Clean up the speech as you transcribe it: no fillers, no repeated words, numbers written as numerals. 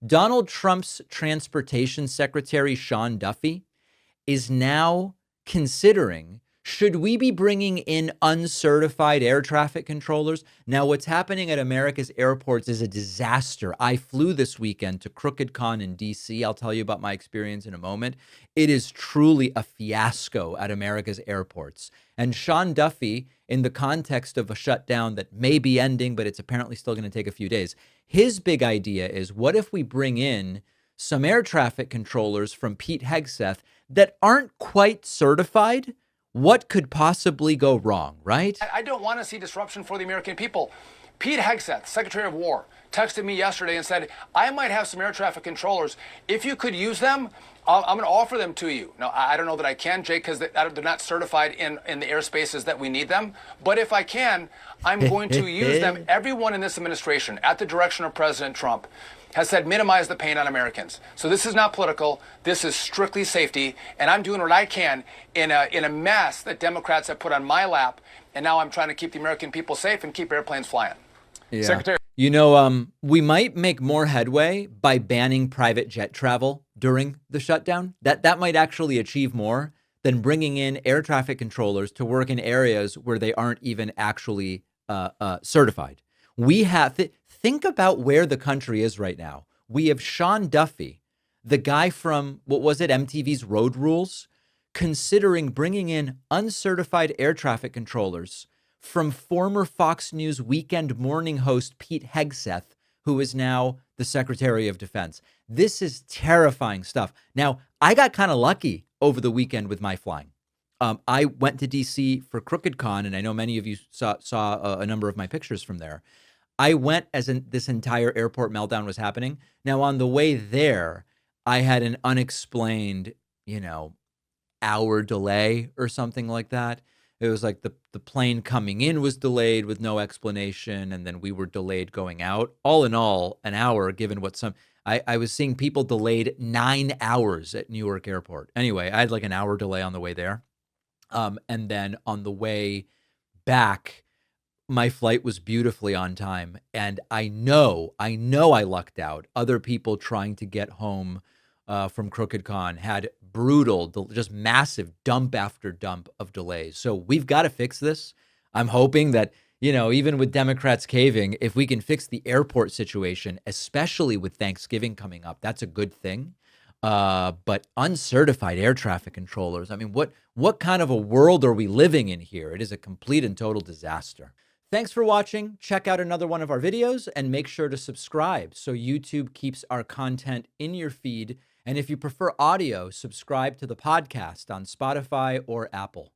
Donald Trump's Transportation Secretary Sean Duffy is now considering, should we be bringing in uncertified air traffic controllers? Now, what's happening at America's airports is a disaster. I flew this weekend to Crooked Con in DC. I'll tell you about my experience in a moment. It is truly a fiasco at America's airports. And Sean Duffy, in the context of a shutdown that may be ending, but it's apparently still going to take a few days, his big idea is, what if we bring in some air traffic controllers from Pete Hegseth that aren't quite certified? What could possibly go wrong, right? I don't want to see disruption for the American people. Pete Hegseth, Secretary of War, texted me yesterday and said, I might have some air traffic controllers. If you could use them, I'm going to offer them to you. Now, I don't know that I can, Jake, because they're not certified in the airspaces that we need them. But if I can, I'm going to use them. Everyone in this administration, at the direction of President Trump, has said minimize the pain on Americans. So this is not political. This is strictly safety. And I'm doing what I can in a mess that Democrats have put on my lap. And now I'm trying to keep the American people safe and keep airplanes flying. Yeah. Secretary. You know, we might make more headway by banning private jet travel during the shutdown. That might actually achieve more than bringing in air traffic controllers to work in areas where they aren't even actually certified. We have think about where the country is right now. We have Sean Duffy, the guy from, what was it, MTV's Road Rules, considering bringing in uncertified air traffic controllers from former Fox News weekend morning host Pete Hegseth, who is now the Secretary of Defense. This is terrifying stuff. Now, I got kind of lucky over the weekend with my flying. I went to DC for Crooked Con, and I know many of you saw a number of my pictures from there. I went as this entire airport meltdown was happening. Now, on the way there, I had an unexplained, hour delay or something like that. It was like the plane coming in was delayed with no explanation, and then we were delayed going out. All in all, an hour, given what I was seeing people delayed 9 hours at Newark Airport. Anyway, I had like an hour delay on the way there. And then on the way back, my flight was beautifully on time. And I know I lucked out. Other people trying to get home from Crooked Con had brutal, just massive dump after dump of delays. So we've got to fix this. I'm hoping that, even with Democrats caving, if we can fix the airport situation, especially with Thanksgiving coming up, that's a good thing. But uncertified air traffic controllers, I mean, what kind of a world are we living in here? It is a complete and total disaster. Thanks for watching. Check out another one of our videos and make sure to subscribe so YouTube keeps our content in your feed. And if you prefer audio, subscribe to the podcast on Spotify or Apple.